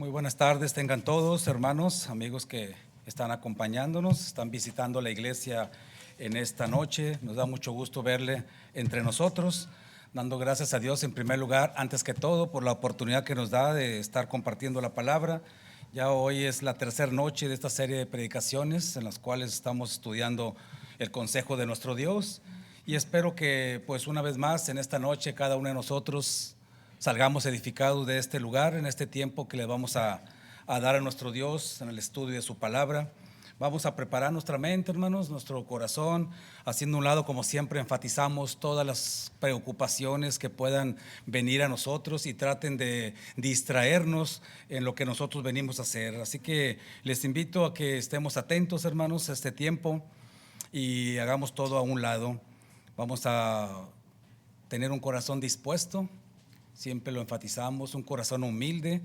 Muy buenas tardes, tengan todos, hermanos, amigos que están acompañándonos, están visitando la iglesia en esta noche. Nos da mucho gusto verle entre nosotros, dando gracias a Dios en primer lugar, antes que todo, por la oportunidad que nos da de estar compartiendo la palabra. Ya hoy es la tercera noche de esta serie de predicaciones en las cuales estamos estudiando el consejo de nuestro Dios, y espero que pues una vez más en esta noche cada uno de nosotros salgamos edificados de este lugar, en este tiempo que le vamos a dar a nuestro Dios en el estudio de su palabra. Vamos a preparar nuestra mente, hermanos, nuestro corazón, haciendo un lado, como siempre, enfatizamos todas las preocupaciones que puedan venir a nosotros y traten de distraernos en lo que nosotros venimos a hacer. Así que les invito a que estemos atentos, hermanos, a este tiempo y hagamos todo a un lado. Vamos a tener un corazón dispuesto. Siempre lo enfatizamos, un corazón humilde,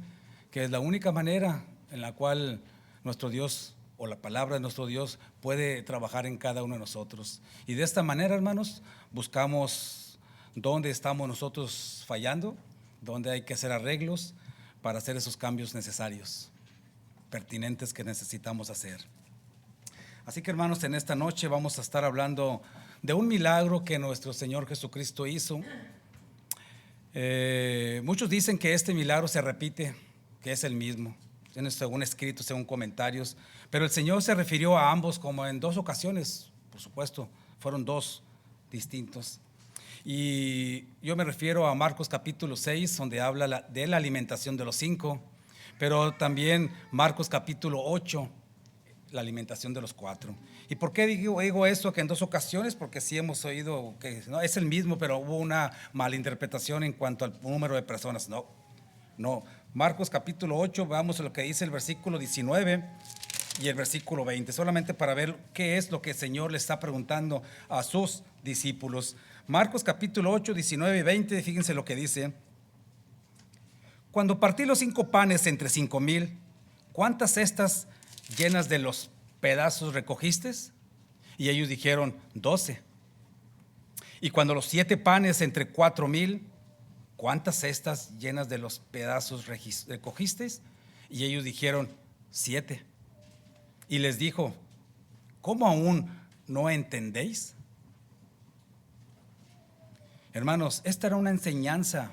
que es la única manera en la cual nuestro Dios o la palabra de nuestro Dios puede trabajar en cada uno de nosotros. Y de esta manera, hermanos, buscamos dónde estamos nosotros fallando, dónde hay que hacer arreglos para hacer esos cambios necesarios, pertinentes que necesitamos hacer. Así que, hermanos, en esta noche vamos a estar hablando de un milagro que nuestro Señor Jesucristo hizo. Muchos dicen que este milagro se repite, que es el mismo, según escritos, según comentarios, pero el Señor se refirió a ambos como en dos ocasiones, por supuesto, fueron dos distintos. Y yo me refiero a Marcos capítulo 6, donde habla de la alimentación de los 5, pero también Marcos capítulo 8, la alimentación de los 4. ¿Y por qué digo esto que en dos ocasiones? Porque sí hemos oído que no, es el mismo, pero hubo una malinterpretación en cuanto al número de personas. No. Marcos capítulo 8, vamos a lo que dice el versículo 19 y el versículo 20, solamente para ver qué es lo que el Señor le está preguntando a sus discípulos. Marcos capítulo 8, 19 y 20, fíjense lo que dice. Cuando partí los 5 panes entre 5,000, ¿cuántas cestas llenas de los pedazos recogiste? Y ellos dijeron 12. Y cuando los 7 panes entre 4,000, ¿cuántas cestas llenas de los pedazos recogiste? Y ellos dijeron 7. Y les dijo, ¿cómo aún no entendéis? Hermanos, esta era una enseñanza.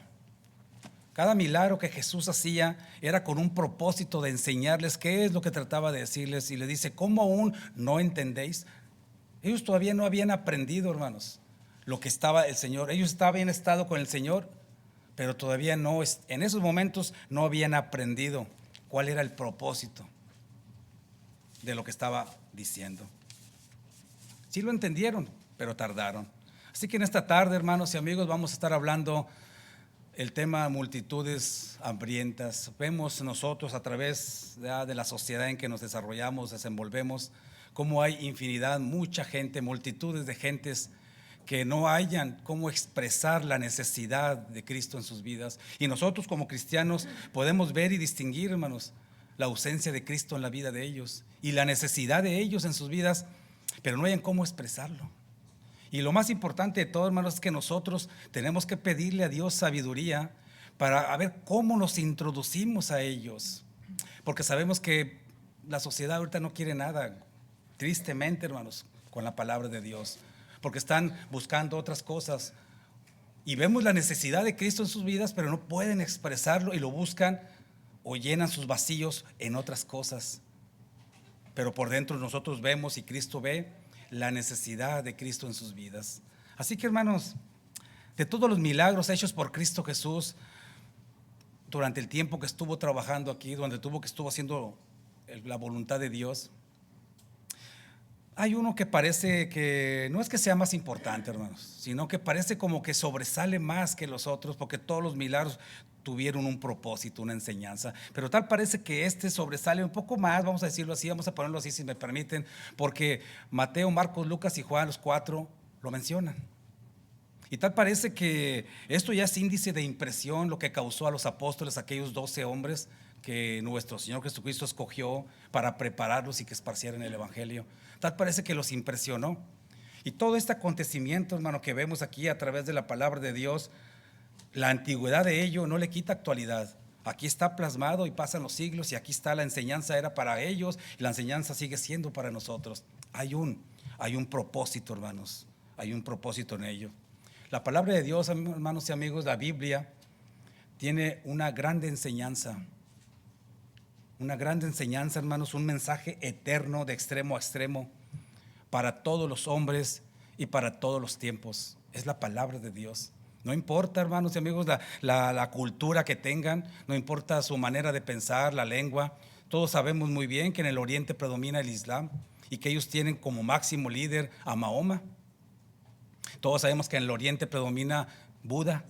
Cada milagro que Jesús hacía era con un propósito de enseñarles qué es lo que trataba de decirles. Y les dice, ¿cómo aún no entendéis? Ellos todavía no habían aprendido, hermanos, lo que estaba el Señor. Ellos habían estado con el Señor, pero todavía no, en esos momentos no habían aprendido cuál era el propósito de lo que estaba diciendo. Sí lo entendieron, pero tardaron. Así que en esta tarde, hermanos y amigos, vamos a estar hablando el tema multitudes hambrientas. Vemos nosotros a través de la sociedad en que nos desarrollamos, desenvolvemos, cómo hay infinidad, mucha gente, multitudes de gentes que no hayan cómo expresar la necesidad de Cristo en sus vidas. Y nosotros como cristianos podemos ver y distinguir, hermanos, la ausencia de Cristo en la vida de ellos y la necesidad de ellos en sus vidas, pero no hayan cómo expresarlo. Y lo más importante de todo, hermanos, es que nosotros tenemos que pedirle a Dios sabiduría para ver cómo nos introducimos a ellos, porque sabemos que la sociedad ahorita no quiere nada, tristemente, hermanos, con la palabra de Dios, porque están buscando otras cosas y vemos la necesidad de Cristo en sus vidas, pero no pueden expresarlo y lo buscan o llenan sus vacíos en otras cosas. Pero por dentro nosotros vemos y Cristo ve la necesidad de Cristo en sus vidas. Así que, hermanos, de todos los milagros hechos por Cristo Jesús durante el tiempo que estuvo trabajando aquí, donde estuvo haciendo la voluntad de Dios, hay uno que parece que no es que sea más importante, hermanos, sino que parece como que sobresale más que los otros, porque todos los milagros tuvieron un propósito, una enseñanza, pero tal parece que este sobresale un poco más, vamos a decirlo así, vamos a ponerlo así si me permiten, porque Mateo, Marcos, Lucas y Juan, los 4 lo mencionan. Y tal parece que esto ya es índice de impresión lo que causó a los apóstoles, aquellos 12 hombres que nuestro Señor Jesucristo escogió para prepararlos y que esparcieran el evangelio. Tal parece que los impresionó. Y todo este acontecimiento, hermano, que vemos aquí a través de la palabra de Dios, la antigüedad de ello no le quita actualidad. Aquí está plasmado y pasan los siglos y aquí está, la enseñanza era para ellos y la enseñanza sigue siendo para nosotros. Hay un propósito, hermanos, hay un propósito en ello. La palabra de Dios, hermanos y amigos, la Biblia tiene una grande enseñanza, hermanos, un mensaje eterno de extremo a extremo para todos los hombres y para todos los tiempos. Es la palabra de Dios. No importa, hermanos y amigos, la cultura que tengan, no importa su manera de pensar, la lengua. Todos sabemos muy bien que en el Oriente predomina el Islam y que ellos tienen como máximo líder a Mahoma. Todos sabemos que en el Oriente predomina Buda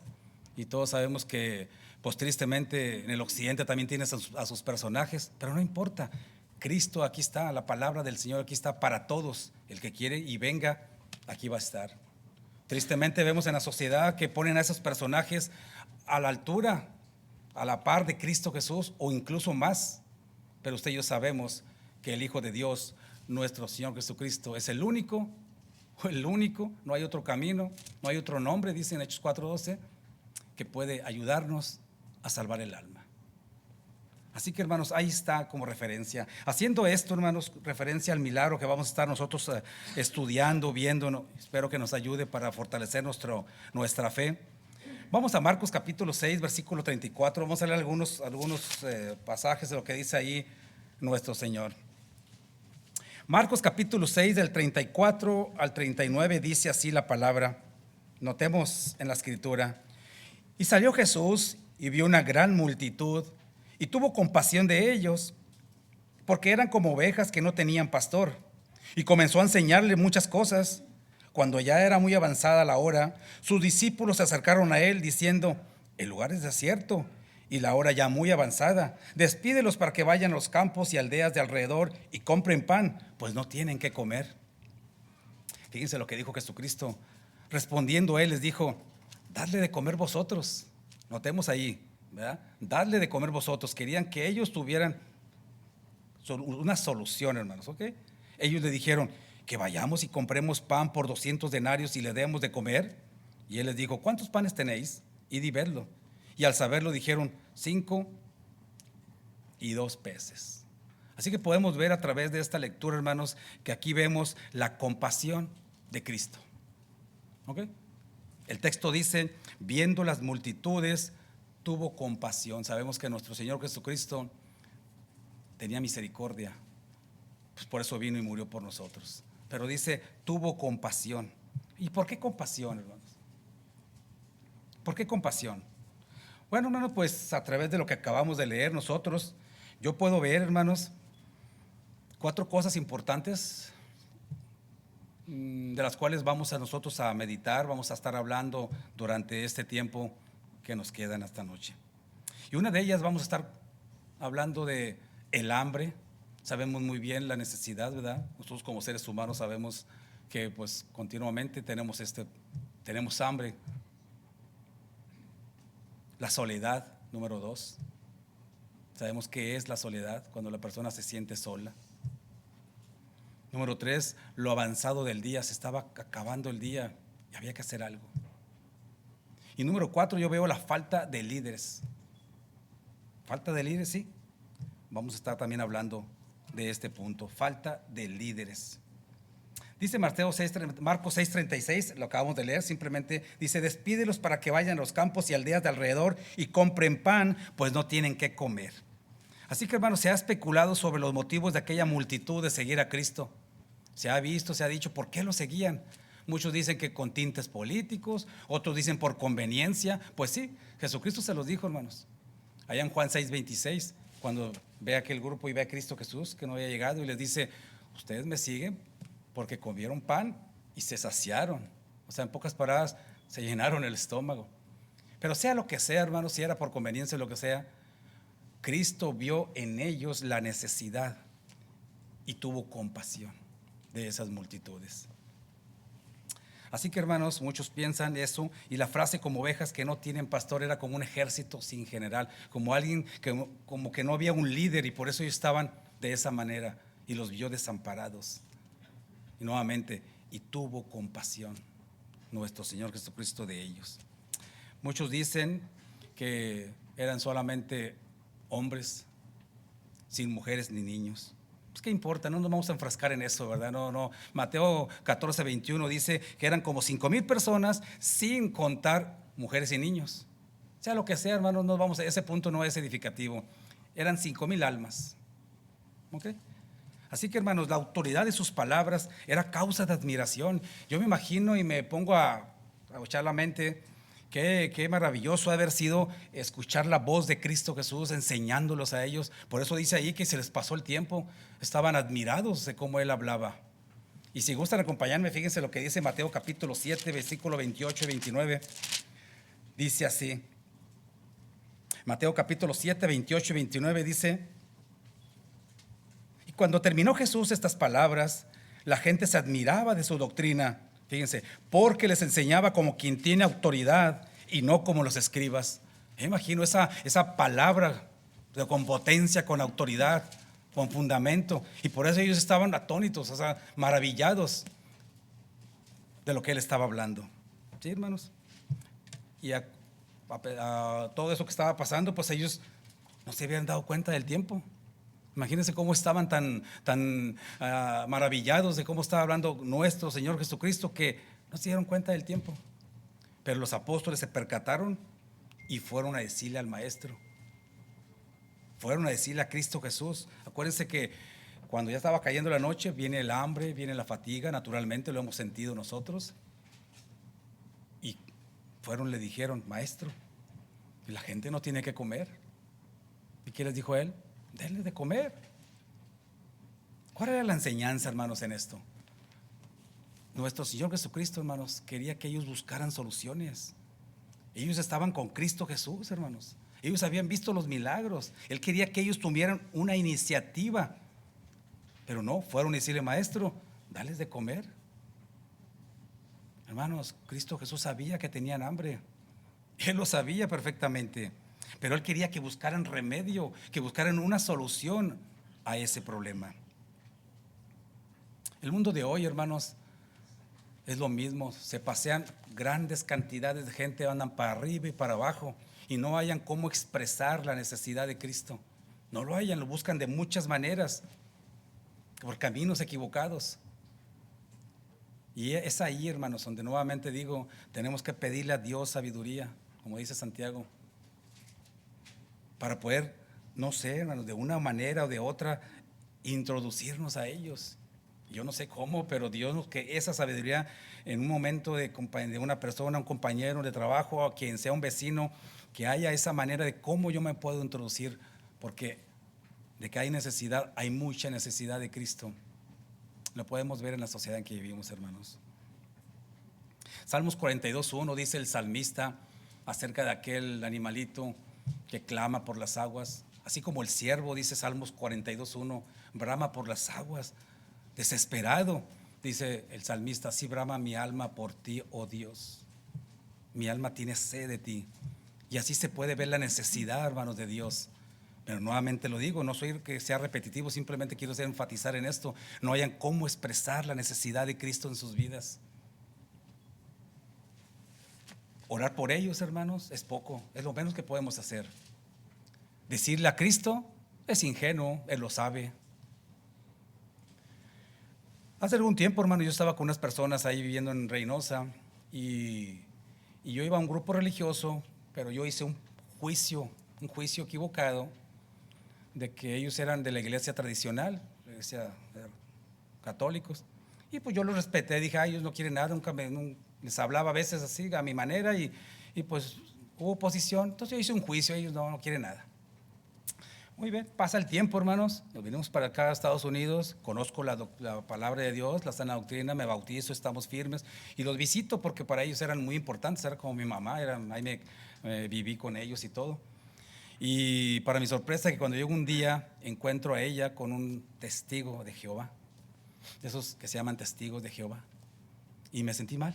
y todos sabemos que, pues tristemente, en el Occidente también tienes a sus personajes, pero no importa. Cristo aquí está, la palabra del Señor aquí está para todos. El que quiere y venga, aquí va a estar. Tristemente vemos en la sociedad que ponen a esos personajes a la altura, a la par de Cristo Jesús o incluso más. Pero usted y yo sabemos que el Hijo de Dios, nuestro Señor Jesucristo, es el único, no hay otro camino, no hay otro nombre, dice en Hechos 4:12, que puede ayudarnos a salvar el alma. Así que, hermanos, ahí está como referencia. Haciendo esto, hermanos, referencia al milagro que vamos a estar nosotros estudiando, viendo, ¿no? Espero que nos ayude para fortalecer nuestra fe. Vamos a Marcos capítulo 6, versículo 34. Vamos a leer algunos pasajes de lo que dice ahí nuestro Señor. Marcos capítulo 6, del 34 al 39, dice así la palabra. Notemos en la escritura. Y salió Jesús y vio una gran multitud y tuvo compasión de ellos, porque eran como ovejas que no tenían pastor, y comenzó a enseñarle muchas cosas. Cuando ya era muy avanzada la hora, sus discípulos se acercaron a él diciendo: el lugar es desierto y la hora ya muy avanzada. Despídelos para que vayan a los campos y aldeas de alrededor y compren pan, pues no tienen qué comer. Fíjense lo que dijo Jesucristo. Respondiendo él les dijo: dadle de comer vosotros. Notemos ahí, ¿verdad? Dadle de comer vosotros. Querían que ellos tuvieran una solución, hermanos, ¿ok? Ellos le dijeron: que vayamos y compremos pan por 200 denarios y le demos de comer. Y él les dijo: ¿cuántos panes tenéis? Id y vedlo. Y al saberlo dijeron: 5 y 2 peces. Así que podemos ver a través de esta lectura, hermanos, que aquí vemos la compasión de Cristo, ¿ok? El texto dice: viendo las multitudes, tuvo compasión. Sabemos que nuestro Señor Jesucristo tenía misericordia, pues por eso vino y murió por nosotros. Pero dice: tuvo compasión. ¿Y por qué compasión, hermanos? ¿Por qué compasión? Bueno, hermanos, pues a través de lo que acabamos de leer nosotros, yo puedo ver, hermanos, 4 cosas importantes de las cuales vamos a nosotros a meditar, vamos a estar hablando durante este tiempo que nos queda en esta noche. Y una de ellas vamos a estar hablando de el hambre. Sabemos muy bien la necesidad, ¿verdad? Nosotros como seres humanos sabemos que pues continuamente tenemos hambre. La soledad, número 2. Sabemos qué es la soledad, cuando la persona se siente sola. Número 3, lo avanzado del día, se estaba acabando el día y había que hacer algo. Y número 4, yo veo la falta de líderes. Falta de líderes, sí. Vamos a estar también hablando de este punto, falta de líderes. Dice Marcos 6:36, lo acabamos de leer, simplemente dice: despídelos para que vayan a los campos y aldeas de alrededor y compren pan, pues no tienen qué comer. Así que, hermanos, se ha especulado sobre los motivos de aquella multitud de seguir a Cristo. Se ha visto, se ha dicho, ¿por qué lo seguían? Muchos dicen que con tintes políticos, otros dicen por conveniencia. Pues sí, Jesucristo se los dijo, hermanos. Allá en Juan 6:26, cuando ve a aquel grupo y ve a Cristo Jesús que no había llegado y les dice: ustedes me siguen porque comieron pan y se saciaron. O sea, en pocas palabras, se llenaron el estómago. Pero sea lo que sea, hermanos, si era por conveniencia o lo que sea, Cristo vio en ellos la necesidad y tuvo compasión de esas multitudes. Así que, hermanos, muchos piensan eso, y la frase como ovejas que no tienen pastor era como un ejército sin general, como alguien como que no había un líder, y por eso ellos estaban de esa manera y los vio desamparados. Y nuevamente, y tuvo compasión nuestro Señor Jesucristo de ellos. Muchos dicen que eran solamente hombres, sin mujeres ni niños. Pues qué importa, no nos vamos a enfrascar en eso, ¿verdad? No. Mateo 14:21 dice que eran como 5,000 personas sin contar mujeres y niños. Sea lo que sea, hermanos, no vamos a ese punto, no es edificativo. Eran 5,000 almas. ¿Ok? Así que, hermanos, la autoridad de sus palabras era causa de admiración. Yo me imagino y me pongo a echar la mente. Qué maravilloso haber sido escuchar la voz de Cristo Jesús enseñándolos a ellos. Por eso dice ahí que se les pasó el tiempo. Estaban admirados de cómo Él hablaba. Y si gustan acompañarme, fíjense lo que dice Mateo capítulo 7, versículo 28 y 29. Dice así. Mateo capítulo 7, 28 y 29 dice: y cuando terminó Jesús estas palabras, la gente se admiraba de su doctrina. Fíjense, porque les enseñaba como quien tiene autoridad y no como los escribas. Me imagino esa palabra con potencia, con autoridad, con fundamento. Y por eso ellos estaban atónitos, o sea, maravillados de lo que él estaba hablando. ¿Sí, hermanos? Y a todo eso que estaba pasando, pues ellos no se habían dado cuenta del tiempo. Imagínense cómo estaban tan maravillados de cómo estaba hablando nuestro Señor Jesucristo, que no se dieron cuenta del tiempo. Pero los apóstoles se percataron y fueron a decirle al Maestro, fueron a decirle a Cristo Jesús. Acuérdense que cuando ya estaba cayendo la noche, viene el hambre, viene la fatiga, naturalmente lo hemos sentido nosotros. Y le dijeron: Maestro, la gente no tiene que comer. ¿Y qué les dijo él? Denle de comer. ¿Cuál era la enseñanza, hermanos, en esto? Nuestro Señor Jesucristo, hermanos, quería que ellos buscaran soluciones. Ellos estaban con Cristo Jesús, hermanos. Ellos habían visto los milagros. Él quería que ellos tuvieran una iniciativa. Pero no, fueron a decirle: Maestro, dales de comer. Hermanos, Cristo Jesús sabía que tenían hambre. Él lo sabía perfectamente. Pero Él quería que buscaran remedio, que buscaran una solución a ese problema. El mundo de hoy, hermanos, es lo mismo. Se pasean grandes cantidades de gente, andan para arriba y para abajo y no hayan cómo expresar la necesidad de Cristo. No lo hayan, lo buscan de muchas maneras, por caminos equivocados. Y es ahí, hermanos, donde nuevamente digo, tenemos que pedirle a Dios sabiduría, como dice Santiago, para poder, no sé, hermanos, de una manera o de otra, introducirnos a ellos. Yo no sé cómo, pero Dios, que esa sabiduría en un momento de una persona, un compañero de trabajo, o quien sea un vecino, que haya esa manera de cómo yo me puedo introducir, porque de que hay necesidad, hay mucha necesidad de Cristo. Lo podemos ver en la sociedad en que vivimos, hermanos. Salmos 42:1 dice el salmista acerca de aquel animalito que clama por las aguas, así como el siervo, dice Salmos 42:1, brama por las aguas, desesperado, dice el salmista: así brama mi alma por ti, oh Dios. Mi alma tiene sed de ti. Y así se puede ver la necesidad, hermanos, de Dios. Pero nuevamente lo digo, no soy que sea repetitivo, simplemente quiero enfatizar en esto. No hayan cómo expresar la necesidad de Cristo en sus vidas. Orar por ellos, hermanos, es poco, es lo menos que podemos hacer. Decirle a Cristo es ingenuo, Él lo sabe. Hace algún tiempo, hermano, yo estaba con unas personas ahí viviendo en Reynosa y yo iba a un grupo religioso, pero yo hice un juicio equivocado de que ellos eran de la iglesia tradicional, la iglesia católicos, y pues yo los respeté, dije: ellos no quieren nada, nunca les hablaba a veces así a mi manera y pues hubo oposición, entonces yo hice un juicio, ellos no quieren nada. Muy bien, pasa el tiempo, hermanos, nos vinimos para acá a Estados Unidos, conozco la palabra de Dios, la sana doctrina, me bautizo, estamos firmes y los visito porque para ellos eran muy importantes, era como mi mamá, ahí me viví con ellos y todo. Y para mi sorpresa, que cuando llego un día encuentro a ella con un testigo de Jehová, de esos que se llaman testigos de Jehová, y me sentí mal.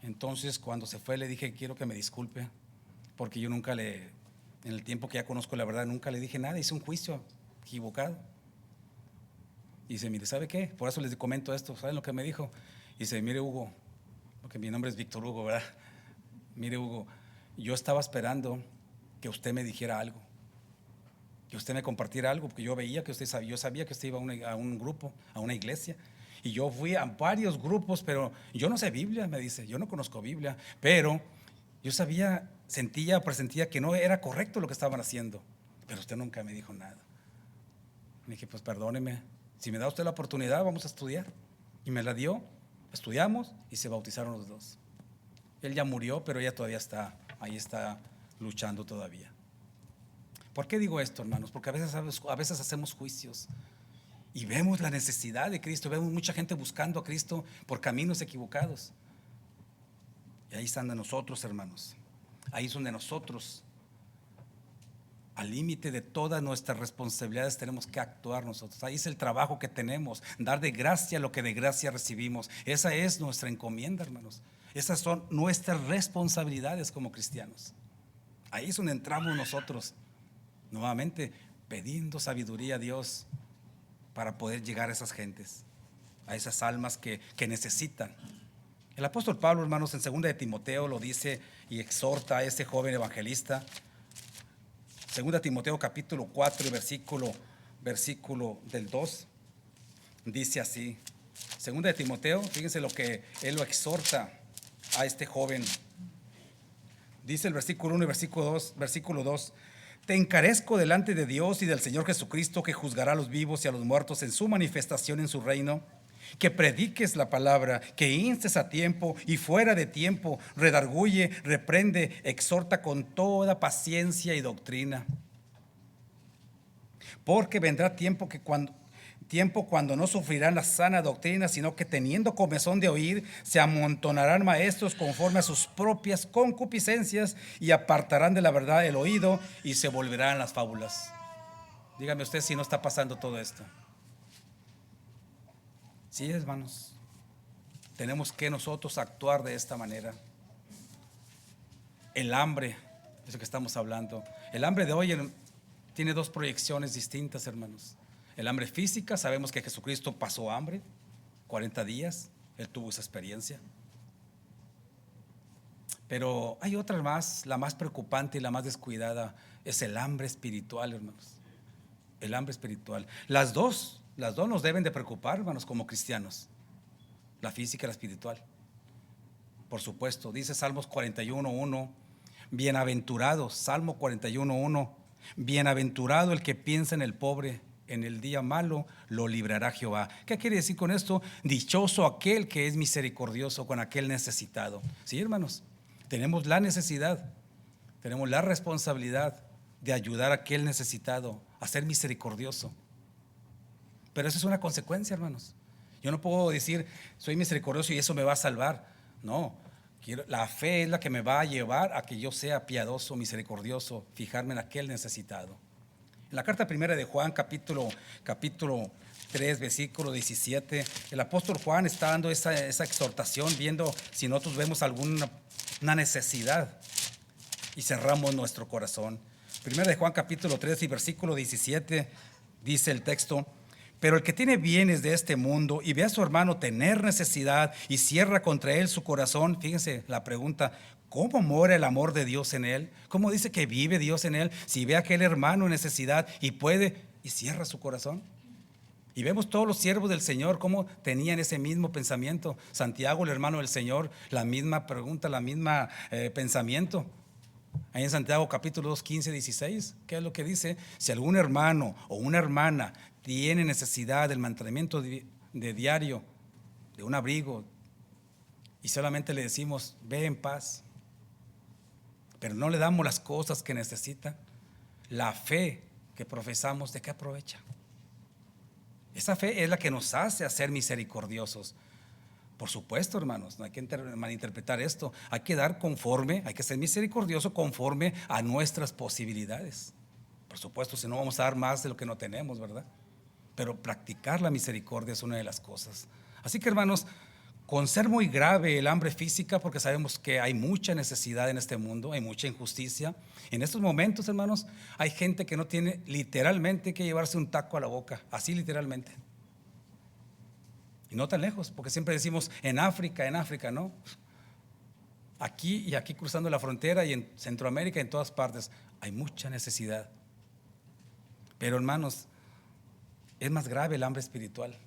Entonces cuando se fue le dije: quiero que me disculpe, porque yo nunca en el tiempo que ya conozco la verdad, nunca le dije nada, hice un juicio equivocado. Y dice: mire, ¿sabe qué? Por eso les comento esto. ¿Saben lo que me dijo? Y dice: mire, Hugo, porque mi nombre es Víctor Hugo, ¿verdad? Mire, Hugo, yo estaba esperando que usted me dijera algo, que usted me compartiera algo, porque yo veía que usted sabía, yo sabía que usted iba a un grupo, a una iglesia, y yo fui a varios grupos, pero yo no sé Biblia, me dice, yo no conozco Biblia, pero yo sabía, sentía, presentía que no era correcto lo que estaban haciendo, pero usted nunca me dijo nada. Me dije, pues perdóneme, si me da usted la oportunidad, vamos a estudiar. Y me la dio, estudiamos y se bautizaron los dos. Él ya murió, pero ella todavía está, ahí está luchando todavía. ¿Por qué digo esto, hermanos? Porque a veces hacemos juicios y vemos la necesidad de Cristo, vemos mucha gente buscando a Cristo por caminos equivocados. Y ahí están de nosotros, hermanos. Ahí son de nosotros. Al límite de todas nuestras responsabilidades tenemos que actuar nosotros. Ahí es el trabajo que tenemos, dar de gracia lo que de gracia recibimos. Esa es nuestra encomienda, hermanos. Esas son nuestras responsabilidades como cristianos. Ahí es donde entramos nosotros, nuevamente pidiendo sabiduría a Dios para poder llegar a esas gentes, a esas almas que necesitan. El apóstol Pablo, hermanos, en 2 de Timoteo lo dice y exhorta a ese joven evangelista. 2 Timoteo capítulo 4 y versículo del 2 dice así. 2 de Timoteo, fíjense lo que él lo exhorta a este joven. Dice el versículo 1 y versículo 2: te encarezco delante de Dios y del Señor Jesucristo, que juzgará a los vivos y a los muertos en su manifestación en su reino, que prediques la palabra, que instes a tiempo y fuera de tiempo, redarguye, reprende, exhorta con toda paciencia y doctrina. Porque vendrá tiempo cuando no sufrirán la sana doctrina, sino que teniendo comezón de oír, se amontonarán maestros conforme a sus propias concupiscencias y apartarán de la verdad el oído y se volverán las fábulas. Dígame usted si no está pasando todo esto. Sí, hermanos, tenemos que nosotros actuar de esta manera. El hambre, es lo que estamos hablando. El hambre de hoy tiene dos proyecciones distintas, hermanos. El hambre física, sabemos que Jesucristo pasó hambre, 40 días, Él tuvo esa experiencia. Pero hay otra más, la más preocupante y la más descuidada, es el hambre espiritual, hermanos. El hambre espiritual. Las dos nos deben de preocupar, hermanos, como cristianos. La física y la espiritual. Por supuesto, dice Salmos 41:1, bienaventurados, Salmo 41:1, bienaventurado el que piensa en el pobre, en el día malo lo librará Jehová. ¿Qué quiere decir con esto? Dichoso aquel que es misericordioso con aquel necesitado. Sí, hermanos, tenemos la necesidad, tenemos la responsabilidad de ayudar a aquel necesitado, a ser misericordioso. Pero eso es una consecuencia, hermanos. Yo no puedo decir soy misericordioso y eso me va a salvar. No, la fe es la que me va a llevar a que yo sea piadoso, misericordioso, fijarme en aquel necesitado. En la carta primera de Juan, capítulo 3, versículo 17, el apóstol Juan está dando esa exhortación, viendo si nosotros vemos alguna necesidad y cerramos nuestro corazón. Primera de Juan, capítulo 3 y versículo 17, dice el texto: pero el que tiene bienes de este mundo y ve a su hermano tener necesidad y cierra contra él su corazón, fíjense la pregunta, ¿cómo mora el amor de Dios en él? ¿Cómo dice que vive Dios en él? Si ve a aquel hermano en necesidad y puede y cierra su corazón. Y vemos todos los siervos del Señor cómo tenían ese mismo pensamiento. Santiago, el hermano del Señor, la misma pregunta, la misma pensamiento. Ahí en Santiago capítulo 2, 15, 16, ¿qué es lo que dice? Si algún hermano o una hermana tiene necesidad del mantenimiento de diario, de un abrigo, y solamente le decimos, ve en paz, pero no le damos las cosas que necesita, la fe que profesamos, ¿de qué aprovecha? Esa fe es la que nos hace ser misericordiosos. Por supuesto, hermanos, no hay que malinterpretar esto. Hay que dar conforme, hay que ser misericordioso conforme a nuestras posibilidades. Por supuesto, si no vamos a dar más de lo que no tenemos, ¿verdad? Pero practicar la misericordia es una de las cosas. Así que, hermanos, con ser muy grave el hambre física, porque sabemos que hay mucha necesidad en este mundo, hay mucha injusticia. En estos momentos, hermanos, hay gente que no tiene literalmente que llevarse un taco a la boca, así literalmente. Y no tan lejos, porque siempre decimos en África, ¿no? Aquí y aquí cruzando la frontera y en Centroamérica, en todas partes, hay mucha necesidad. Pero hermanos, es más grave el hambre espiritual,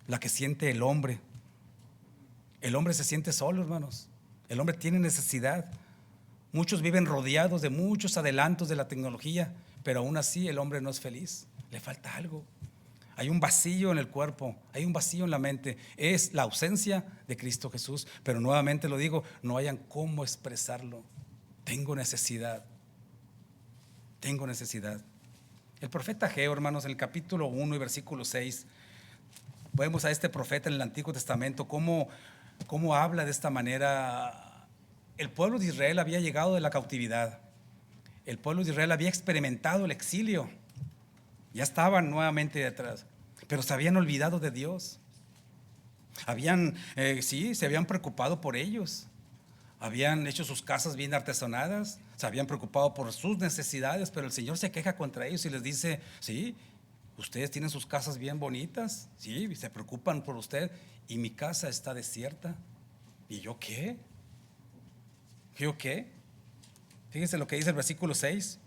la que siente el hombre. El hombre se siente solo, hermanos. El hombre tiene necesidad. Muchos viven rodeados de muchos adelantos de la tecnología, pero aún así el hombre no es feliz. Le falta algo. Hay un vacío en el cuerpo, hay un vacío en la mente. Es la ausencia de Cristo Jesús. Pero nuevamente lo digo, no hayan cómo expresarlo. Tengo necesidad. Tengo necesidad. El profeta Ageo, hermanos, en el capítulo 1 y versículo 6, vemos a este profeta en el Antiguo Testamento cómo habla de esta manera. El pueblo de Israel había llegado de la cautividad. El pueblo de Israel había experimentado el exilio. Ya estaban nuevamente detrás, pero se habían olvidado de Dios. Se habían preocupado por ellos. Habían hecho sus casas bien artesonadas, se habían preocupado por sus necesidades, pero el Señor se queja contra ellos y les dice: sí, ustedes tienen sus casas bien bonitas, sí, se preocupan por usted, y mi casa está desierta. ¿Y yo qué? ¿Yo qué? Fíjense lo que dice el versículo 6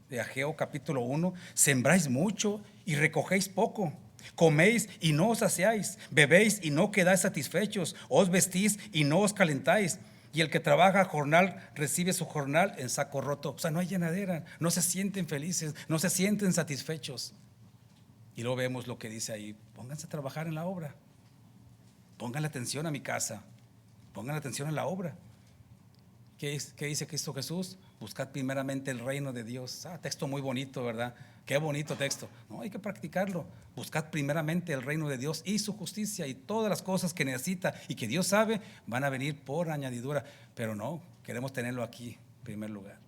de Ageo capítulo 1: sembráis mucho y recogéis poco, coméis y no os saciáis, bebéis y no quedáis satisfechos, os vestís y no os calentáis, y el que trabaja jornal recibe su jornal en saco roto. O sea, no hay llenadera, no se sienten felices, no se sienten satisfechos. Y luego vemos lo que dice ahí: pónganse a trabajar en la obra, pónganle atención a mi casa, pónganle atención a la obra. ¿Qué dice Cristo Jesús? Buscad primeramente el reino de Dios. Texto muy bonito, ¿verdad? Qué bonito texto. No, hay que practicarlo. Buscad primeramente el reino de Dios y su justicia, y todas las cosas que necesita y que Dios sabe van a venir por añadidura. Pero no, queremos tenerlo aquí en primer lugar.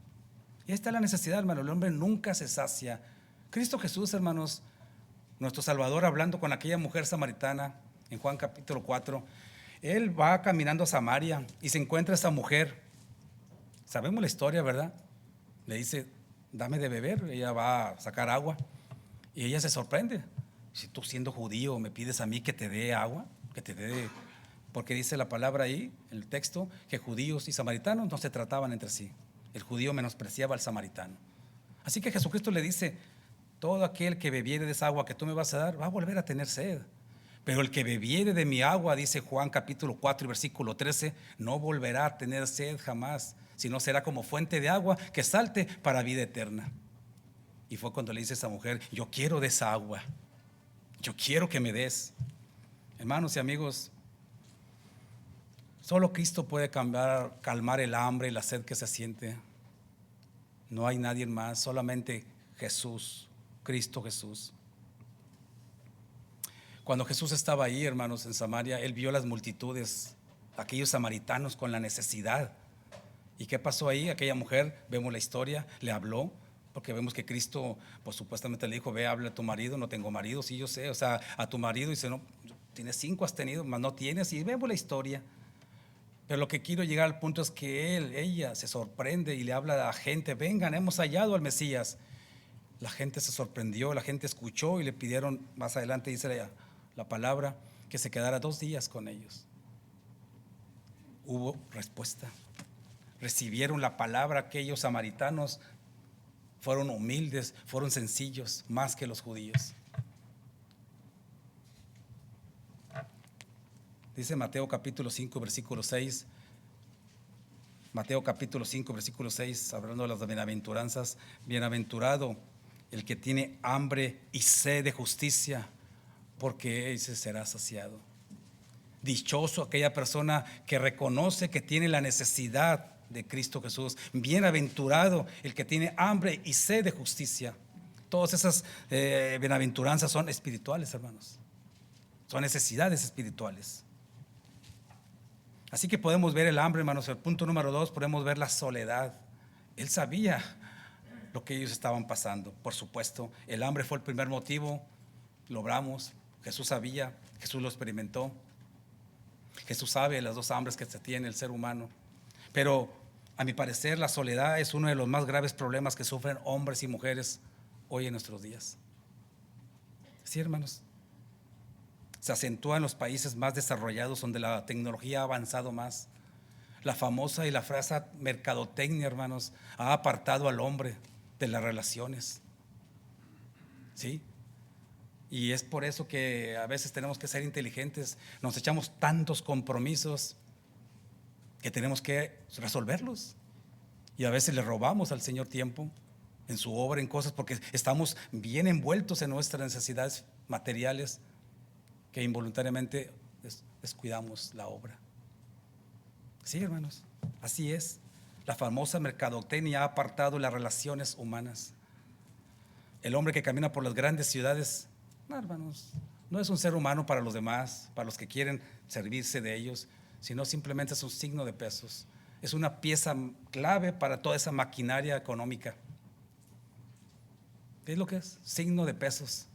Y esta es la necesidad, hermano. El hombre nunca se sacia. Cristo Jesús, hermanos, nuestro Salvador, hablando con aquella mujer samaritana en Juan capítulo 4, Él va caminando a Samaria y se encuentra esa mujer. Sabemos la historia, ¿verdad? Le dice: dame de beber. Ella va a sacar agua y ella se sorprende. Si tú, siendo judío, me pides a mí que te dé agua, que te dé, porque dice la palabra ahí en el texto que judíos y samaritanos no se trataban entre sí. El judío menospreciaba al samaritano. Así que Jesucristo le dice: todo aquel que bebiere de esa agua que tú me vas a dar va a volver a tener sed, pero el que bebiere de mi agua, dice Juan capítulo 4 y versículo 13, no volverá a tener sed jamás, sino será como fuente de agua que salte para vida eterna. Y fue cuando le dice a esa mujer: yo quiero de esa agua, yo quiero que me des. Hermanos y amigos, solo Cristo puede calmar el hambre y la sed que se siente. No hay nadie más, solamente Jesús, Cristo Jesús. Cuando Jesús estaba ahí, hermanos, en Samaria, Él vio las multitudes, aquellos samaritanos con la necesidad. ¿Y qué pasó ahí? Aquella mujer, vemos la historia, le habló, porque vemos que Cristo, pues supuestamente le dijo: ve, habla a tu marido. No tengo marido. Sí, yo sé. O sea, a tu marido. Dice: no, tienes 5, has tenido, mas no tienes. Y vemos la historia. Pero lo que quiero llegar al punto es que ella se sorprende y le habla a la gente: vengan, hemos hallado al Mesías. La gente se sorprendió, la gente escuchó y le pidieron, más adelante dice la palabra, que se quedara 2 días con ellos. Hubo respuesta. Recibieron la palabra. Aquellos samaritanos fueron humildes, fueron sencillos, más que los judíos. Dice Mateo capítulo 5 versículo 6. Mateo capítulo 5 versículo 6, hablando de las bienaventuranzas: bienaventurado el que tiene hambre y sed de justicia, porque ese será saciado. Dichoso aquella persona que reconoce que tiene la necesidad de Cristo Jesús. Bienaventurado el que tiene hambre y sed de justicia. Todas esas bienaventuranzas son espirituales, hermanos. Son necesidades espirituales. Así que podemos ver el hambre, hermanos. El punto número 2, podemos ver la soledad. Él sabía lo que ellos estaban pasando. Por supuesto, el hambre fue el primer motivo. Lo obramos. Jesús sabía, Jesús lo experimentó. Jesús sabe las 2 hambres que se tiene el ser humano. Pero a mi parecer, la soledad es uno de los más graves problemas que sufren hombres y mujeres hoy en nuestros días. Sí, hermanos. Se acentúa en los países más desarrollados, donde la tecnología ha avanzado más. La famosa y la frase mercadotecnia, hermanos, ha apartado al hombre de las relaciones. ¿Sí? Y es por eso que a veces tenemos que ser inteligentes. Nos echamos tantos compromisos que tenemos que resolverlos. Y a veces le robamos al Señor tiempo en su obra, en cosas, porque estamos bien envueltos en nuestras necesidades materiales, que involuntariamente descuidamos la obra. Sí, hermanos, así es. La famosa mercadotecnia ha apartado las relaciones humanas. El hombre que camina por las grandes ciudades, no, hermanos, no es un ser humano para los demás, para los que quieren servirse de ellos, sino simplemente es un signo de pesos. Es una pieza clave para toda esa maquinaria económica. ¿Qué es lo que es? Signo de pesos.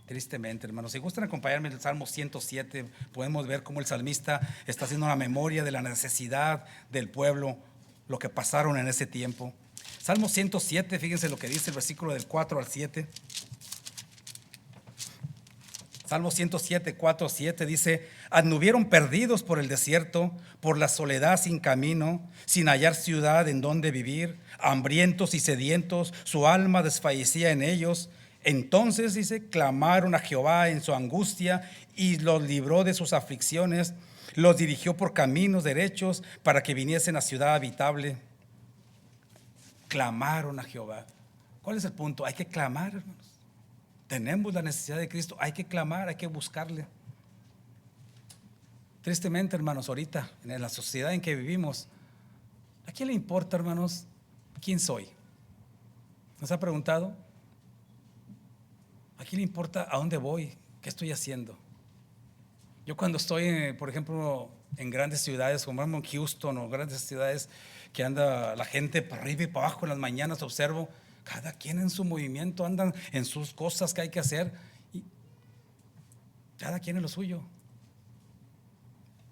Tristemente, hermanos. Si gustan acompañarme en el Salmo 107, podemos ver cómo el salmista está haciendo una memoria de la necesidad del pueblo, lo que pasaron en ese tiempo. Salmo 107, fíjense lo que dice el versículo del 4 al 7. Salmo 107, 4, 7 dice: anduvieron perdidos por el desierto, por la soledad sin camino, sin hallar ciudad en donde vivir, hambrientos y sedientos, su alma desfallecía en ellos. Entonces, dice, clamaron a Jehová en su angustia y los libró de sus aflicciones, los dirigió por caminos derechos para que viniesen a ciudad habitable. Clamaron a Jehová. ¿Cuál es el punto? Hay que clamar, hermanos. Tenemos la necesidad de Cristo, hay que clamar, hay que buscarle. Tristemente, hermanos, ahorita en la sociedad en que vivimos, ¿a quién le importa, hermanos, quién soy? ¿Nos ha preguntado? ¿A quién le importa a dónde voy? ¿Qué estoy haciendo? Yo cuando estoy, por ejemplo, en grandes ciudades como en Houston o grandes ciudades que anda la gente para arriba y para abajo en las mañanas, observo cada quien en su movimiento, andan en sus cosas que hay que hacer y cada quien en lo suyo,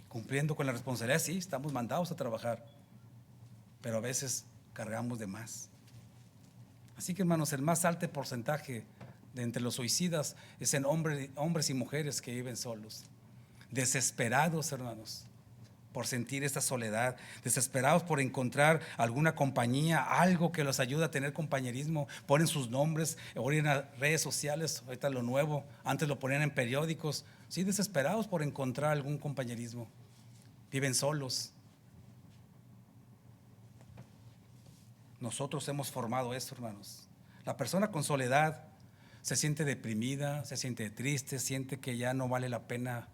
cumpliendo con la responsabilidad. Sí, estamos mandados a trabajar, pero a veces cargamos de más. Así que, hermanos, el más alto porcentaje de entre los suicidas es en hombres y mujeres que viven solos, desesperados, hermanos, por sentir esta soledad, desesperados por encontrar alguna compañía, algo que los ayude a tener compañerismo. Ponen sus nombres, ahora en las redes sociales, ahorita lo nuevo, antes lo ponían en periódicos. Sí, desesperados por encontrar algún compañerismo, viven solos. Nosotros hemos formado esto, hermanos. La persona con soledad se siente deprimida, se siente triste, siente que ya no vale la pena,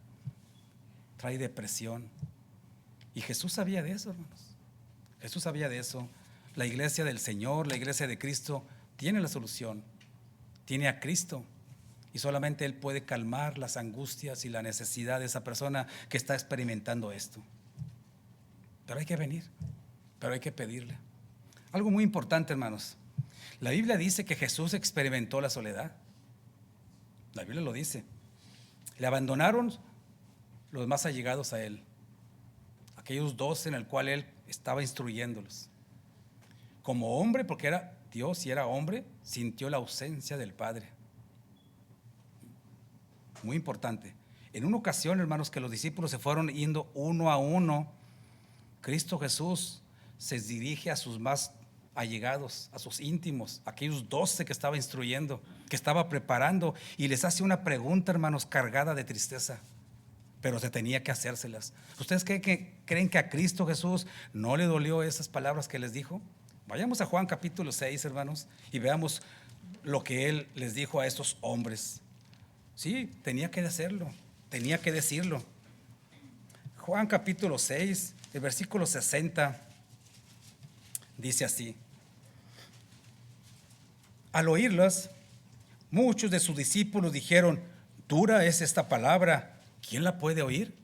trae depresión. Y Jesús sabía de eso, hermanos. Jesús sabía de eso. La iglesia del Señor, la iglesia de Cristo, tiene la solución. Tiene a Cristo. Y solamente Él puede calmar las angustias y la necesidad de esa persona que está experimentando esto. Pero hay que venir, pero hay que pedirle. Algo muy importante, hermanos. La Biblia dice que Jesús experimentó la soledad. La Biblia lo dice. Le abandonaron los más allegados a Él, aquellos 12 en el cual Él estaba instruyéndolos. Como hombre, porque era Dios y era hombre, sintió la ausencia del Padre. Muy importante. En una ocasión, hermanos, que los discípulos se fueron yendo uno a uno, Cristo Jesús se dirige a sus más allegados, a sus íntimos, aquellos 12 que estaba instruyendo, que estaba preparando, y les hace una pregunta, hermanos, cargada de tristeza, pero se tenía que hacérselas. ¿Ustedes creen que a Cristo Jesús no le dolió esas palabras que les dijo? Vayamos a Juan capítulo 6, hermanos, y veamos lo que Él les dijo a estos hombres. Sí, tenía que hacerlo, tenía que decirlo. Juan capítulo 6, el versículo 60, dice así: al oírlas, muchos de sus discípulos dijeron: dura es esta palabra, ¿quién la puede oír?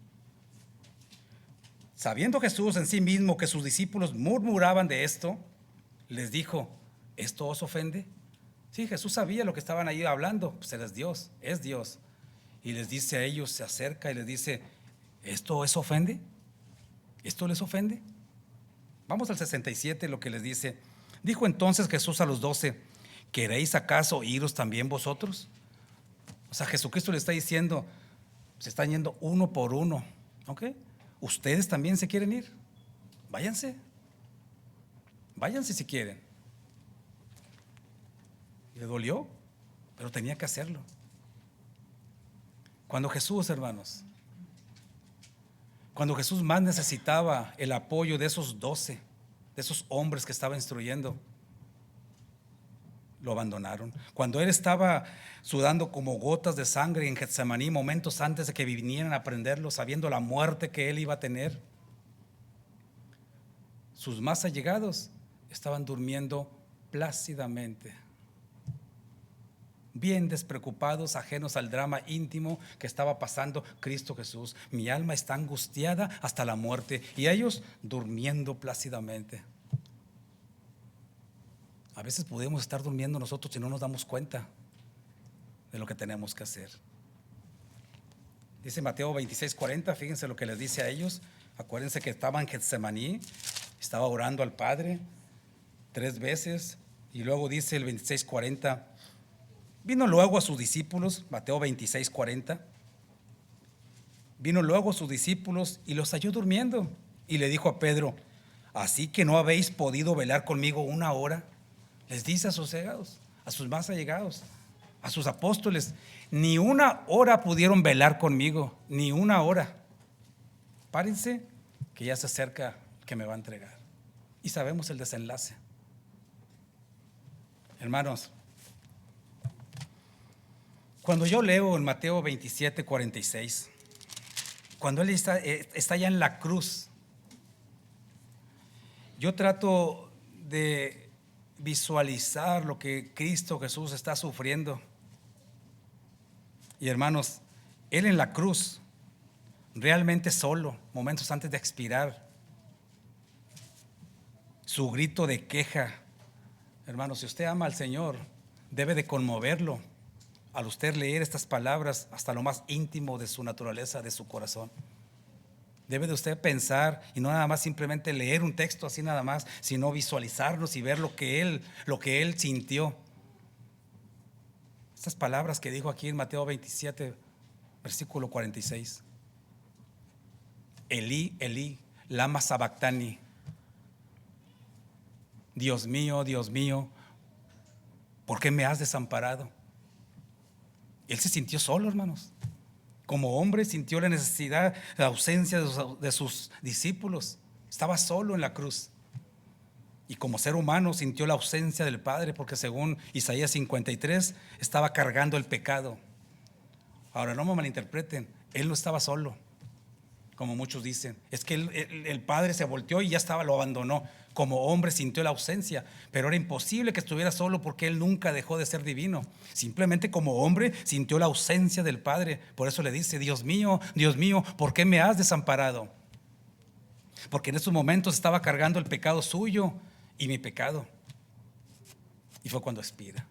Sabiendo Jesús en sí mismo que sus discípulos murmuraban de esto, les dijo: ¿esto os ofende? Sí, Jesús sabía lo que estaban ahí hablando, pues Él es Dios, es Dios. Y les dice a ellos, se acerca y les dice: ¿esto os ofende? ¿Esto les ofende? Vamos al 67, lo que les dice. Dijo entonces Jesús a los 12: ¿queréis acaso iros también vosotros? O sea, Jesucristo le está diciendo, se están yendo uno por uno, ¿ok? ¿Ustedes también se quieren ir? Váyanse. Váyanse si quieren. Le dolió, pero tenía que hacerlo. Cuando Jesús, hermanos, cuando Jesús más necesitaba el apoyo de esos 12, de esos hombres que estaba instruyendo, lo abandonaron. Cuando él estaba sudando como gotas de sangre en Getsemaní, momentos antes de que vinieran a prenderlo, sabiendo la muerte que él iba a tener, sus más allegados estaban durmiendo plácidamente, bien despreocupados, ajenos al drama íntimo que estaba pasando Cristo Jesús. Mi alma está angustiada hasta la muerte, y ellos durmiendo plácidamente. A veces podemos estar durmiendo nosotros y no nos damos cuenta de lo que tenemos que hacer. Dice Mateo 26:40, fíjense lo que les dice a ellos. Acuérdense que estaba en Getsemaní, estaba orando al Padre 3 veces, y luego dice el 26:40, vino luego a sus discípulos, Mateo 26:40, vino luego a sus discípulos y los halló durmiendo, y le dijo a Pedro: ¿así que no habéis podido velar conmigo 1 hora? Les dice a sus allegados, a sus más allegados, a sus apóstoles: ni 1 hora pudieron velar conmigo, ni 1 hora. Párense, que ya se acerca el que me va a entregar. Y sabemos el desenlace. Hermanos, cuando yo leo en Mateo 27:46, cuando él está ya en la cruz, yo trato de visualizar lo que Cristo Jesús está sufriendo. Y hermanos, él en la cruz, realmente solo, momentos antes de expirar, su grito de queja. Hermanos, si usted ama al Señor, debe de conmoverlo al usted leer estas palabras hasta lo más íntimo de su naturaleza, de su corazón. Debe de usted pensar, y no nada más simplemente leer un texto así nada más, sino visualizarlos y ver lo que él sintió. Estas palabras que dijo aquí en Mateo 27, versículo 46. Elí, Elí, lama sabactani. Dios mío, ¿por qué me has desamparado? Él se sintió solo, hermanos. Como hombre sintió la necesidad, la ausencia de sus discípulos. Estaba solo en la cruz. Y como ser humano sintió la ausencia del Padre, porque según Isaías 53 estaba cargando el pecado. Ahora, no me malinterpreten, él no estaba solo, como muchos dicen. Es que el Padre se volteó y ya estaba, lo abandonó. Como hombre sintió la ausencia, pero era imposible que estuviera solo, porque él nunca dejó de ser divino. Simplemente como hombre sintió la ausencia del Padre. Por eso le dice: Dios mío, ¿por qué me has desamparado? Porque en esos momentos estaba cargando el pecado suyo y mi pecado. Y fue cuando expira.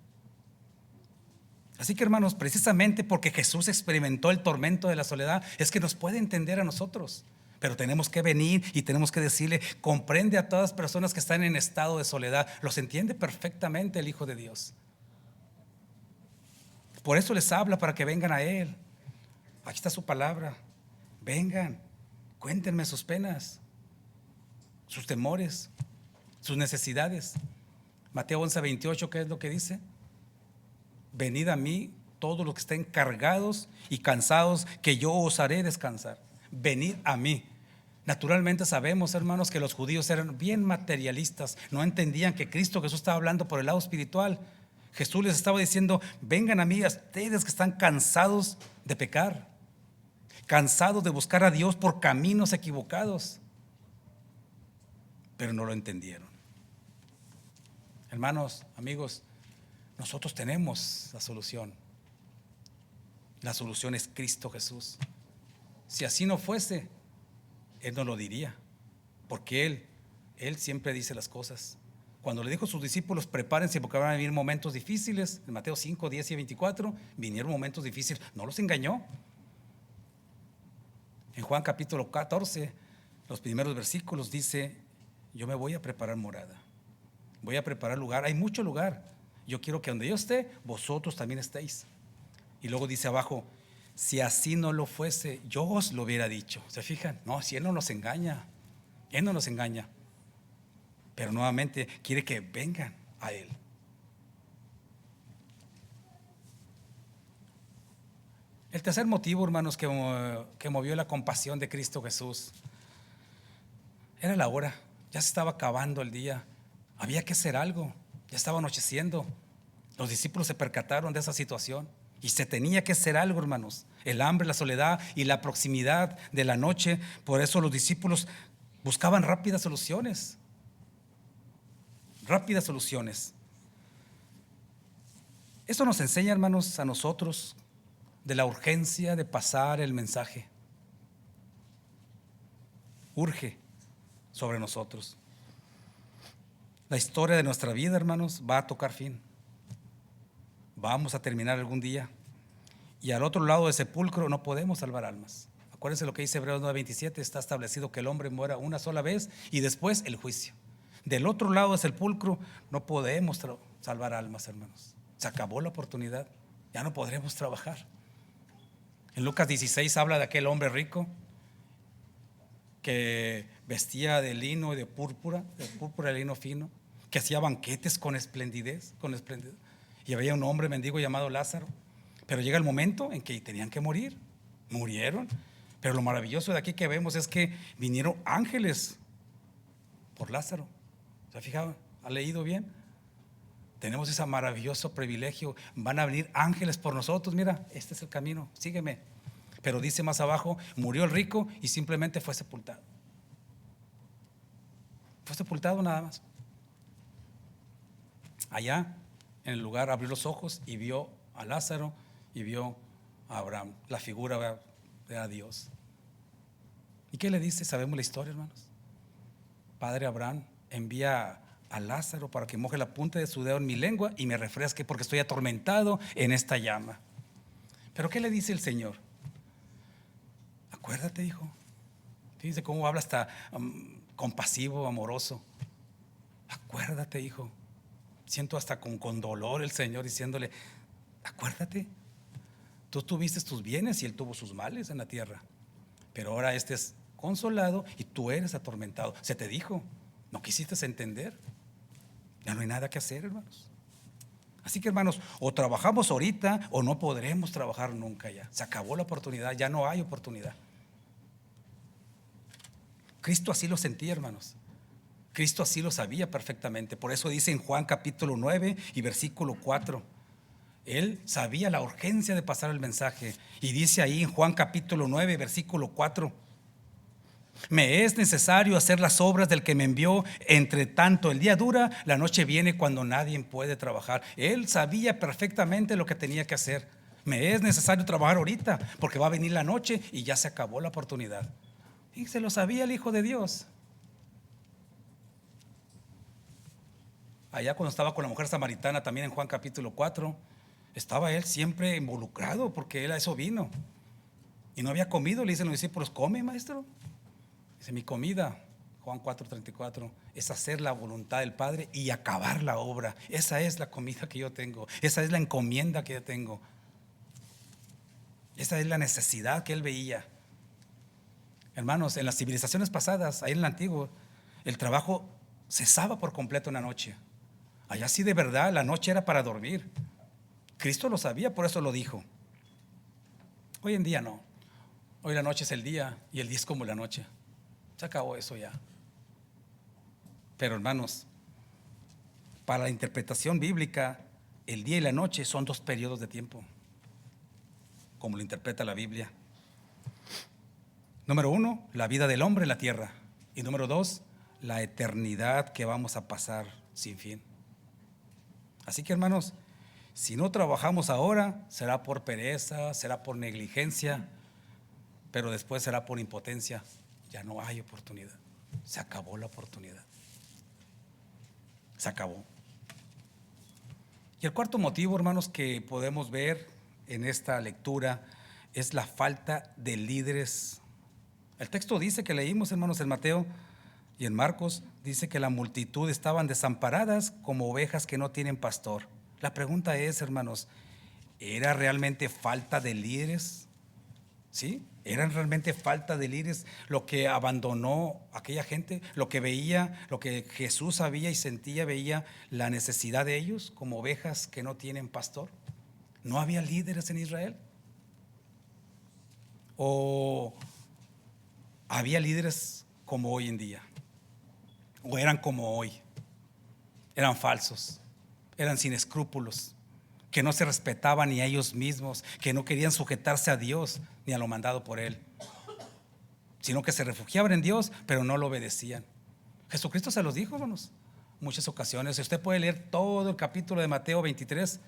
Así que, hermanos, precisamente porque Jesús experimentó el tormento de la soledad, es que nos puede entender a nosotros. Pero tenemos que venir y tenemos que decirle: comprende a todas las personas que están en estado de soledad. Los entiende perfectamente el Hijo de Dios. Por eso les habla, para que vengan a Él. Aquí está su palabra. Vengan, cuéntenme sus penas, sus temores, sus necesidades. Mateo 11:28, ¿qué es lo que dice? Venid a mí todos los que estén cargados y cansados, que yo os haré descansar. Venid a mí. Naturalmente sabemos, hermanos, que los judíos eran bien materialistas. No entendían que Cristo Jesús estaba hablando por el lado espiritual. Jesús les estaba diciendo: vengan a mí, a ustedes que están cansados de pecar, cansados de buscar a Dios por caminos equivocados. Pero no lo entendieron. Hermanos, amigos, nosotros tenemos la solución. La solución es Cristo Jesús. Si así no fuese, Él no lo diría, porque Él siempre dice las cosas. Cuando le dijo a sus discípulos: prepárense porque van a venir momentos difíciles, en Mateo 5, 10 y 24, vinieron momentos difíciles, no los engañó. En Juan capítulo 14, los primeros versículos dice: yo me voy a preparar morada, voy a preparar lugar, hay mucho lugar. Yo quiero que donde yo esté, vosotros también estéis. Y luego dice abajo: Si así no lo fuese, yo os lo hubiera dicho. ¿Se fijan? No, si Él no nos engaña, Él no nos engaña. Pero nuevamente quiere que vengan a Él. El tercer motivo, hermanos, que movió la compasión de Cristo Jesús era la hora. Ya se estaba acabando el día. Había que hacer algo. Ya estaba anocheciendo. Los discípulos se percataron de esa situación y se tenía que hacer algo, hermanos. El hambre, la soledad y la proximidad de la noche. Por eso los discípulos buscaban rápidas soluciones. Rápidas soluciones. Esto nos enseña, hermanos, a nosotros de la urgencia de pasar el mensaje. Urge sobre nosotros. La historia de nuestra vida, hermanos, va a tocar fin. Vamos a terminar algún día. Y al otro lado del sepulcro no podemos salvar almas. Acuérdense lo que dice Hebreos 9:27, está establecido que el hombre muera una sola vez y después el juicio. Del otro lado del sepulcro no podemos salvar almas, hermanos. Se acabó la oportunidad, ya no podremos trabajar. En Lucas 16 habla de aquel hombre rico que vestía de lino y de púrpura y lino fino, que hacía banquetes con esplendidez. Y había un hombre mendigo llamado Lázaro. Pero llega el momento en que tenían que morir. Murieron. Pero lo maravilloso de aquí que vemos es que vinieron ángeles por Lázaro. ¿Se ha fijado? ¿Ha leído bien? Tenemos ese maravilloso privilegio. Van a venir ángeles por nosotros. Mira, este es el camino, sígueme. Pero dice más abajo, murió el rico y simplemente fue sepultado. Fue sepultado nada más. Allá en el lugar abrió los ojos y vio a Lázaro y vio a Abraham. La figura de Dios. ¿Y qué le dice? Sabemos la historia, hermanos. Padre Abraham envía a Lázaro para que moje la punta de su dedo en mi lengua y me refresque porque estoy atormentado en esta llama. Pero ¿qué le dice el Señor? Acuérdate, hijo. Fíjense cómo habla hasta compasivo, amoroso. Acuérdate, hijo. Siento hasta con dolor el Señor diciéndole, acuérdate, tú tuviste tus bienes y Él tuvo sus males en la tierra, pero ahora este es consolado y tú eres atormentado. Se te dijo, no quisiste entender. Ya no hay nada que hacer, hermanos. Así que, hermanos, o trabajamos ahorita o no podremos trabajar nunca ya. Se acabó la oportunidad, ya no hay oportunidad. Cristo así lo sentía, hermanos. Cristo así lo sabía perfectamente. Por eso dice en Juan capítulo 9 y versículo 4. Él sabía la urgencia de pasar el mensaje. Y dice ahí en Juan capítulo 9 versículo 4. Me es necesario hacer las obras del que me envió. Entre tanto el día dura, la noche viene cuando nadie puede trabajar. Él sabía perfectamente lo que tenía que hacer. Me es necesario trabajar ahorita porque va a venir la noche y ya se acabó la oportunidad. Y se lo sabía el Hijo de Dios. Allá cuando estaba con la mujer samaritana también en Juan capítulo 4, estaba él siempre involucrado porque él a eso vino. Y no había comido, le dicen los discípulos, ¿come, maestro? Dice, mi comida, Juan 4:34, es hacer la voluntad del Padre y acabar la obra. Esa es la comida que yo tengo, esa es la encomienda que yo tengo. Esa es la necesidad que él veía. Hermanos, en las civilizaciones pasadas, ahí en el antiguo, el trabajo cesaba por completo en la noche. Allá sí de verdad la noche era para dormir. Cristo lo sabía, por eso lo dijo. Hoy en día no. Hoy la noche es el día y el día es como la noche. Se acabó eso ya. Pero hermanos, para la interpretación bíblica, el día y la noche son dos periodos de tiempo, como lo interpreta la Biblia. Número 1, la vida del hombre en la tierra. Y número 2, la eternidad que vamos a pasar sin fin. Así que, hermanos, si no trabajamos ahora, será por pereza, será por negligencia, pero después será por impotencia. Ya no hay oportunidad. Se acabó la oportunidad. Se acabó. Y el cuarto motivo, hermanos, que podemos ver en esta lectura es la falta de líderes. El texto dice que leímos, hermanos, en Mateo y en Marcos, dice que la multitud estaban desamparadas como ovejas que no tienen pastor. La pregunta es, hermanos, ¿era realmente falta de líderes ¿Sí? ¿Eran realmente falta de líderes lo que abandonó aquella gente? Lo que veía, lo que Jesús sabía y sentía, veía la necesidad de ellos como ovejas que no tienen pastor. ¿No había líderes en Israel? ¿O había líderes como hoy en día? ¿O eran como hoy? Eran falsos, eran sin escrúpulos, que no se respetaban ni a ellos mismos, que no querían sujetarse a Dios ni a lo mandado por Él, sino que se refugiaban en Dios, pero no lo obedecían. Jesucristo se los dijo, hermanos, muchas ocasiones. Si usted puede leer todo el capítulo de Mateo 23,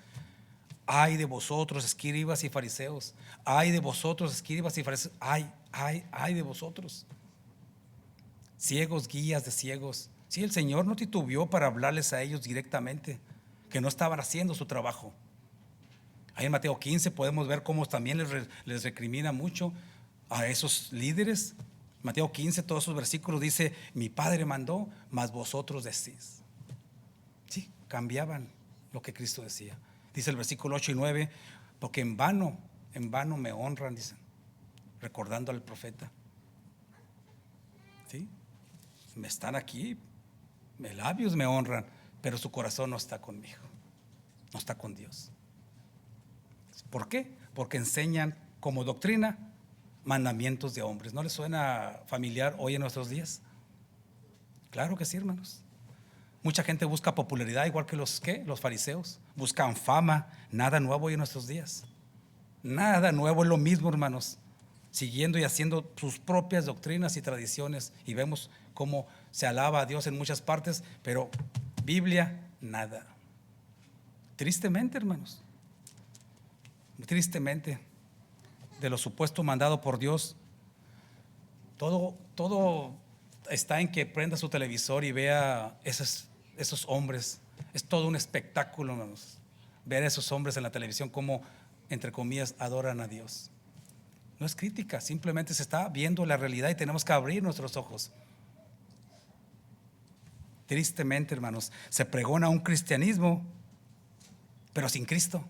ay de vosotros, escribas y fariseos, ay de vosotros, escribas y fariseos, ay de vosotros, ciegos, guías de ciegos. Sí, el Señor no titubeó para hablarles a ellos directamente, que no estaban haciendo su trabajo. Ahí en Mateo 15 podemos ver cómo también les recrimina mucho a esos líderes. Mateo 15, todos esos versículos dice: mi Padre mandó, mas vosotros decís. Sí, cambiaban lo que Cristo decía. Dice el versículo 8 y 9: porque en vano me honran, dicen, recordando al profeta. ¿Sí? Me están aquí, mis labios me honran, pero su corazón no está conmigo, no está con Dios. ¿Por qué? Porque enseñan como doctrina mandamientos de hombres. ¿No les suena familiar hoy en nuestros días? Claro que sí, hermanos. Mucha gente busca popularidad, igual que los fariseos. Buscan fama. Nada nuevo hoy en nuestros días. Nada nuevo, es lo mismo, hermanos. Siguiendo y haciendo sus propias doctrinas y tradiciones. Y vemos cómo se alaba a Dios en muchas partes, pero Biblia, nada. Tristemente, hermanos. Tristemente, de lo supuesto mandado por Dios, todo está en que prenda su televisor y vea esos hombres. Es todo un espectáculo, hermanos, ver a esos hombres en la televisión como, entre comillas, adoran a Dios. No es crítica, simplemente se está viendo la realidad y tenemos que abrir nuestros ojos. Tristemente, hermanos, se pregona un cristianismo, pero sin Cristo.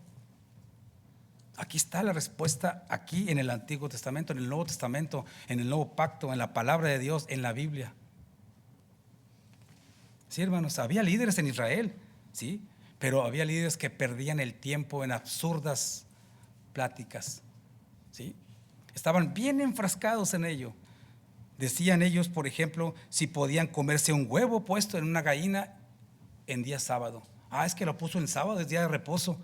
Aquí está la respuesta, aquí en el Antiguo Testamento, en el Nuevo Testamento, en el Nuevo Pacto, en la palabra de Dios, en la Biblia. Sí, hermanos, había líderes en Israel, sí, pero había líderes que perdían el tiempo en absurdas pláticas, sí. Estaban bien enfrascados en ello. Decían ellos, por ejemplo, si podían comerse un huevo puesto en una gallina en día sábado. Es que lo puso en sábado, es día de reposo.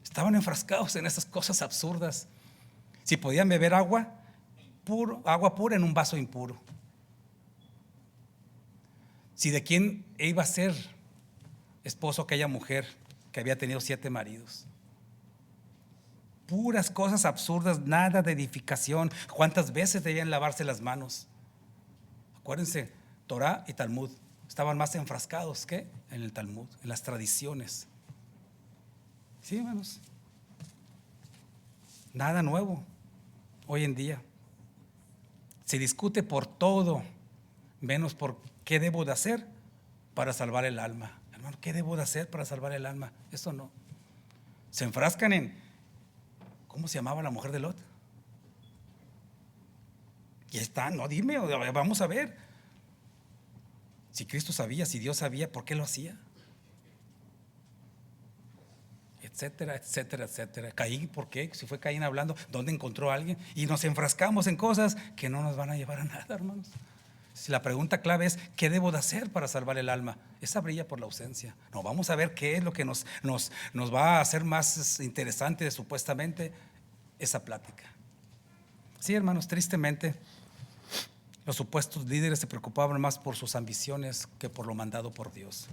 Estaban enfrascados en esas cosas absurdas. Si podían beber agua pura en un vaso impuro. Si de quién iba a ser esposo aquella mujer que había tenido 7 maridos. Puras cosas absurdas, nada de edificación. ¿Cuántas veces debían lavarse las manos? Acuérdense, Torah y Talmud estaban más enfrascados que en el Talmud, en las tradiciones. Sí, hermanos. Nada nuevo hoy en día. Se discute por todo, menos por qué debo de hacer para salvar el alma. Hermano, ¿qué debo de hacer para salvar el alma? Eso no. Se enfrascan en, ¿cómo se llamaba la mujer de Lot? Y está, no, dime, vamos a ver. Si Cristo sabía, si Dios sabía, ¿por qué lo hacía? Etcétera, etcétera, etcétera. Caín, ¿por qué? Si fue Caín hablando, ¿dónde encontró a alguien? Y nos enfrascamos en cosas que no nos van a llevar a nada, hermanos. Si la pregunta clave es, ¿qué debo de hacer para salvar el alma? Esa brilla por la ausencia. No, vamos a ver qué es lo que nos va a hacer más interesante, supuestamente, esa plática. Sí, hermanos, tristemente, los supuestos líderes se preocupaban más por sus ambiciones que por lo mandado por Dios.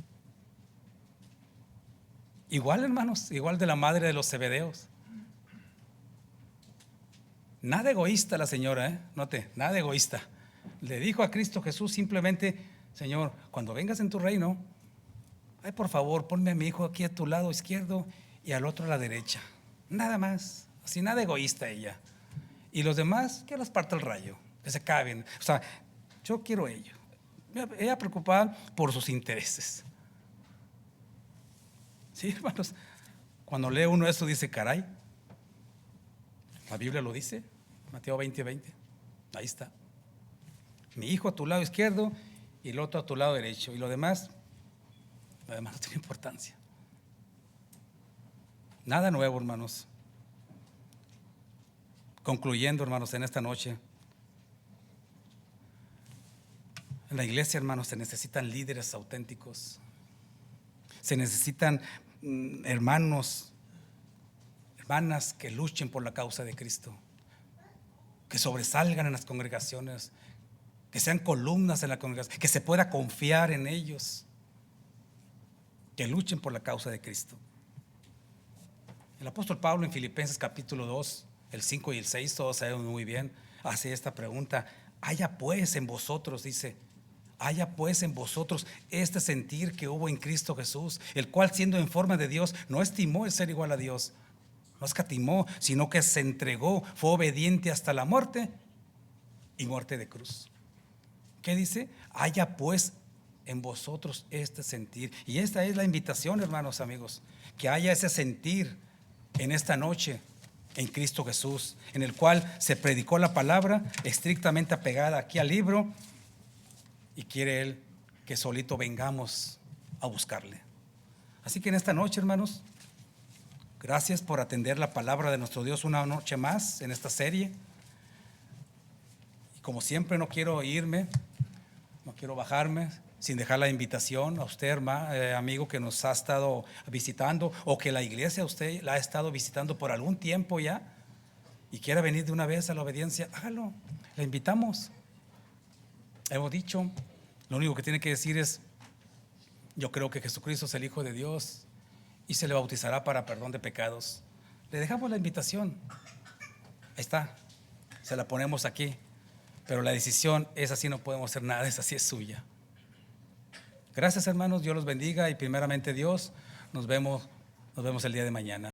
Igual, hermanos, igual de la madre de los Zebedeos. Nada egoísta la señora, note, nada egoísta. Le dijo a Cristo Jesús simplemente: Señor, cuando vengas en tu reino, por favor, ponme a mi hijo aquí a tu lado izquierdo y al otro a la derecha. Nada más, así, nada egoísta ella. Y los demás, que los parta el rayo, que se caben. O sea, yo quiero ello. Ella preocupada por sus intereses. Sí, hermanos, cuando lee uno eso dice: caray, la Biblia lo dice. Mateo 20:20. Ahí está. Mi hijo a tu lado izquierdo y el otro a tu lado derecho. Y lo demás no tiene importancia. Nada nuevo, hermanos. Concluyendo, hermanos, en esta noche, en la iglesia, hermanos, se necesitan líderes auténticos. Se necesitan hermanos, hermanas que luchen por la causa de Cristo, que sobresalgan en las congregaciones, que sean columnas en la congregación, que se pueda confiar en ellos, que luchen por la causa de Cristo. El apóstol Pablo en Filipenses capítulo 2, el 5 y el 6, todos sabemos muy bien, hace esta pregunta: haya pues en vosotros, dice, haya pues en vosotros este sentir que hubo en Cristo Jesús, el cual siendo en forma de Dios no estimó el ser igual a Dios, no escatimó, sino que se entregó, fue obediente hasta la muerte y muerte de cruz. ¿Qué dice? Haya pues en vosotros este sentir. Y esta es la invitación, hermanos, amigos, que haya ese sentir en esta noche en Cristo Jesús, en el cual se predicó la palabra estrictamente apegada aquí al libro, y quiere Él que solito vengamos a buscarle. Así que en esta noche, hermanos, gracias por atender la palabra de nuestro Dios una noche más en esta serie. Y como siempre, no quiero irme, no quiero bajarme sin dejar la invitación a usted, amigo, que nos ha estado visitando, o que la iglesia a usted la ha estado visitando por algún tiempo ya y quiera venir de una vez a la obediencia. Hágalo, le invitamos. Hemos dicho, lo único que tiene que decir es: yo creo que Jesucristo es el Hijo de Dios y se le bautizará para perdón de pecados. Le dejamos la invitación, ahí está, se la ponemos aquí, pero la decisión es así, no podemos hacer nada, es así, es suya. Gracias, hermanos, Dios los bendiga, y primeramente Dios, nos vemos el día de mañana.